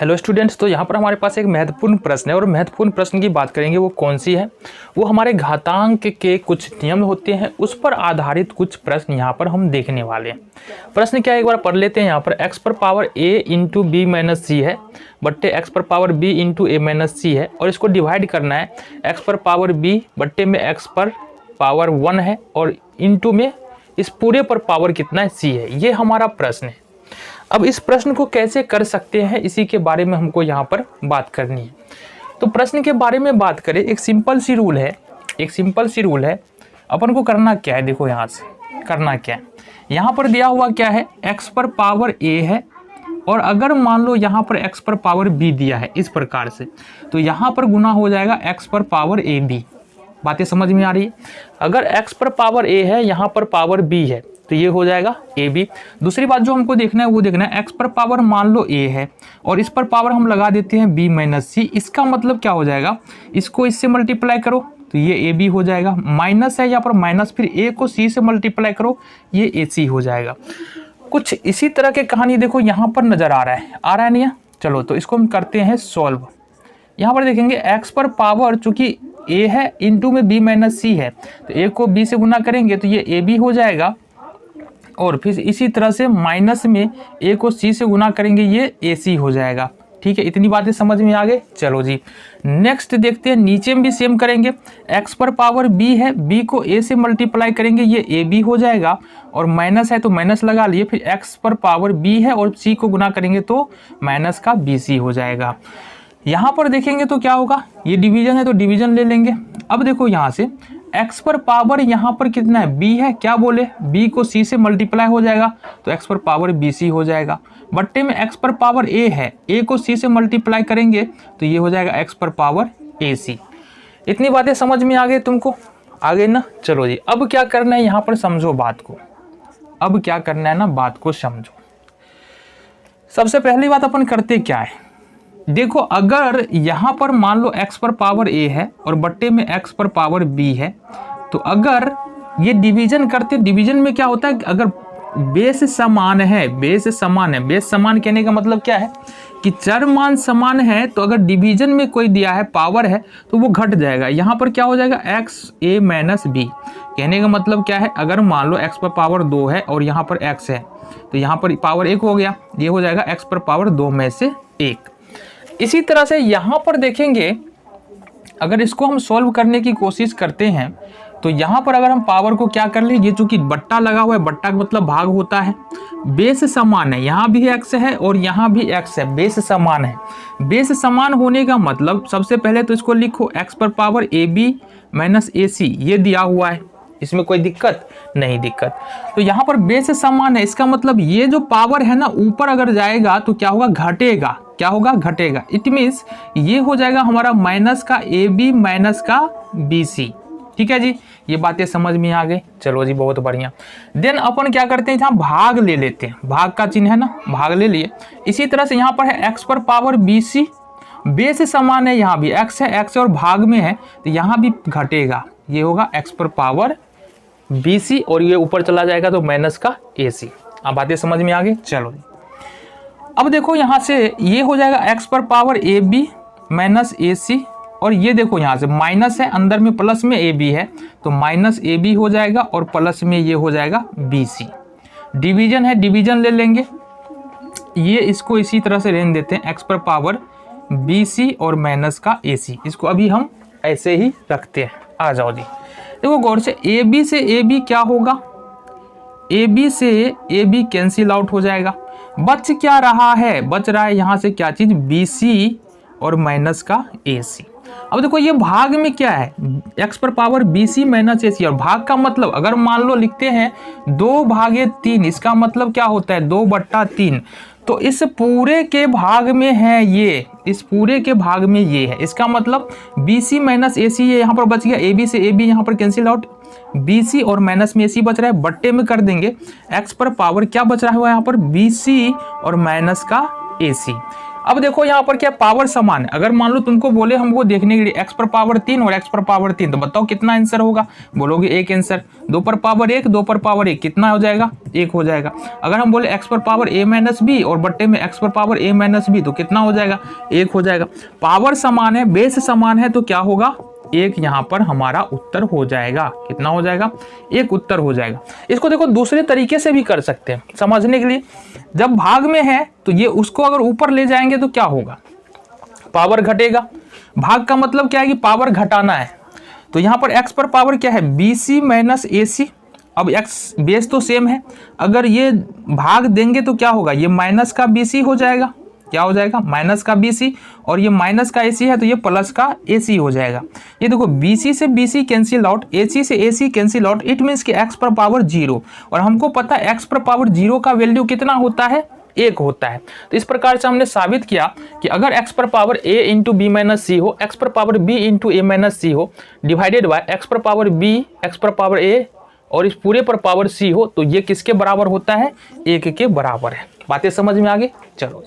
Hello students, तो यहाँ पर हमारे पास एक महत्वपूर्ण प्रश्न है और महत्वपूर्ण प्रश्न की बात करेंगे। वो कौन सी है? वो हमारे घातांक के कुछ नियम होते हैं, उस पर आधारित कुछ प्रश्न यहाँ पर हम देखने वाले हैं। प्रश्न क्या है, एक बार पढ़ लेते हैं। यहाँ पर x पर power a into B minus C है बट्टे x पर power b into A minus C है, और इसको डिवाइड करना है। x पर पावर b बट्टे में x पर पावर 1 है और इंटू में इस पूरे पर पावर कितना है, c है। ये हमारा प्रश्न है। अब इस प्रश्न को कैसे कर सकते हैं, इसी के बारे में हमको यहाँ पर बात करनी है। तो प्रश्न के बारे में बात करें, एक सिंपल सी रूल है। अपन को करना क्या है, देखो यहाँ से करना क्या है। यहाँ पर दिया हुआ क्या है, x पर पावर a है, और अगर मान लो यहाँ पर x पर पावर b दिया है इस प्रकार से, तो यहाँ पर गुना हो जाएगा x पर पावर ab। बातें समझ में आ रही है? अगर x पर पावर a है, यहाँ पर पावर b है, तो ये हो जाएगा ab। दूसरी बात जो हमको देखना है वो देखना है, x पर पावर मान लो a है और इस पर पावर हम लगा देते हैं b माइनस सी। इसका मतलब क्या हो जाएगा, इसको इससे मल्टीप्लाई करो तो ये ab हो जाएगा। माइनस है यहाँ पर माइनस, फिर a को c से मल्टीप्लाई करो, ये ac हो जाएगा। कुछ इसी तरह के कहानी देखो यहाँ पर नजर आ रहा है नहीं है? चलो तो इसको हम करते हैं सॉल्व। यहाँ पर देखेंगे x पर पावर चूंकि a है इंटू में b माइनस सी है, तो a को b से गुना करेंगे तो ये ab हो जाएगा, और फिर इसी तरह से माइनस में a को c से गुना करेंगे, ये ac हो जाएगा। ठीक है, इतनी बातें समझ में आ गए। चलो जी नेक्स्ट देखते हैं, नीचे में भी सेम करेंगे। x पर पावर b है, b को a से मल्टीप्लाई करेंगे, ये ab हो जाएगा, और माइनस है तो माइनस लगा लिए। फिर x पर पावर b है और c को गुना करेंगे तो माइनस का bc हो जाएगा। यहाँ पर देखेंगे तो क्या होगा, ये डिवीजन है तो डिवीजन ले लेंगे। अब देखो यहाँ से x पर पावर यहाँ पर कितना है, b है, क्या बोले, b को c से मल्टीप्लाई हो जाएगा तो x पर पावर bc हो जाएगा। बट्टे में x पर पावर a है, a को c से मल्टीप्लाई करेंगे तो ये हो जाएगा x पर पावर ac। इतनी बातें समझ में आ गई तुमको? आ गई ना? चलो जी अब क्या करना है, यहाँ पर समझो बात को। अब क्या करना है ना, बात को समझो। सबसे पहली बात अपन करते क्या है, देखो अगर यहाँ पर मान लो x पर पावर a है और बट्टे में x पर पावर b है, तो अगर ये डिवीजन करते, डिवीजन में क्या होता है, अगर बेस समान है, बेस समान कहने का मतलब क्या है कि चर मान समान है, तो अगर डिवीजन में कोई दिया है पावर है तो वो घट जाएगा। यहाँ पर क्या हो जाएगा, x a माइनस b। कहने का मतलब क्या है, अगर मान लो x पर पावर 2 है और यहाँ पर x है, तो यहाँ पर पावर 1 हो गया, ये हो जाएगा x पर पावर 2 में से 1। इसी तरह से यहाँ पर देखेंगे, अगर इसको हम सॉल्व करने की कोशिश करते हैं तो यहाँ पर अगर हम पावर को क्या कर ले, ये चूंकि बट्टा लगा हुआ है, बट्टा का मतलब भाग होता है, बेस समान है, यहाँ भी x है और यहाँ भी x है, बेस समान है। बेस समान होने का मतलब सबसे पहले तो इसको लिखो, x पर पावर ab माइनस ac, ये दिया हुआ है, इसमें कोई दिक्कत नहीं दिक्कत। तो यहाँ पर बेस समान है, इसका मतलब ये जो पावर है ना ऊपर अगर जाएगा तो क्या होगा, घटेगा। क्या होगा, घटेगा। इट मीन्स ये हो जाएगा हमारा माइनस का ab माइनस का bc। ठीक है जी, ये बातें समझ में आ गई। चलो जी बहुत बढ़िया। देन अपन क्या करते हैं, यहाँ भाग ले लेते हैं, भाग का चिन्ह है ना, भाग ले लिए। इसी तरह से यहाँ पर है x पर पावर bc, बेस समान है, यहाँ भी x है, x और भाग में है तो यहाँ भी घटेगा, ये होगा x पर पावर bc, और ये ऊपर चला जाएगा तो माइनस का ac। अब बातें समझ में आ गई। चलो अब देखो यहाँ से ये हो जाएगा x पर पावर ab माइनस ac, और ये देखो यहाँ से माइनस है, अंदर में प्लस में ab है तो माइनस ab हो जाएगा, और प्लस में ये हो जाएगा bc। डिवीजन है, डिवीजन ले लेंगे, ये इसको इसी तरह से रहने देते हैं, x पर पावर bc और माइनस का ac। इसको अभी हम ऐसे ही रखते हैं। आ जाओ जी, देखो गौर से, ab से ab क्या होगा, ab से ab कैंसिल आउट हो जाएगा। बच क्या रहा है, बच रहा है यहाँ से क्या चीज, bc और माइनस का ac। अब देखो ये भाग में क्या है, x पर पावर bc माइनस ac, और भाग का मतलब अगर मान लो लिखते हैं 2/3, इसका मतलब क्या होता है 2/3। तो इस पूरे के भाग में है ये, इस पूरे के भाग में ये है, इसका मतलब bc माइनस ac ये यहाँ पर बच गया, ab से ab यहाँ पर कैंसिल आउट, bc और माइनस में ac बच रहा है, बट्टे में कर देंगे x पर पावर क्या बच रहा है यहाँ पर, bc और माइनस का ac। अब देखो यहाँ पर क्या पावर समान है। अगर मान लो तुमको बोले हमको देखने के लिए x पर पावर 3 और x पर पावर 3, तो बताओ कितना आंसर होगा। बोलोगे एक आंसर। 2 पर पावर 1, 2 पर पावर 1 कितना हो जाएगा, 1 हो जाएगा। अगर हम बोले x पर पावर a माइनस बी और बट्टे में x पर पावर a माइनस बी, तो कितना हो जाएगा, 1 हो जाएगा। पावर समान है, बेस समान है, तो क्या होगा, एक यहाँ पर हमारा उत्तर हो जाएगा। कितना हो जाएगा, एक उत्तर हो जाएगा। इसको देखो दूसरे तरीके से भी कर सकते हैं समझने के लिए। जब भाग में है तो ये उसको अगर ऊपर ले जाएंगे तो क्या होगा, पावर घटेगा। भाग का मतलब क्या है कि पावर घटाना है। तो यहाँ पर x पर पावर क्या है, BC माइनस AC। अब x बेस तो सेम है, अगर ये भाग देंगे तो क्या होगा, ये माइनस का BC हो जाएगा। क्या हो जाएगा, माइनस का BC, और ये माइनस का AC है तो ये प्लस का AC हो जाएगा। ये देखो BC से BC कैंसिल आउट, AC से AC cancel out, it means कि x पर पावर 0। और हमको पता है x पर पावर 0 का वैल्यू कितना होता है, 1 होता है। तो इस प्रकार से हमने साबित किया कि अगर x पर power a into B minus C हो, x पर power b into A minus C हो, डिवाइडेड बाय x पर पावर b, x पर पावर a और इस पूरे पर पावर c हो, तो ये किसके बराबर होता है, 1 के बराबर है। बातें समझ में आ गई। चलो।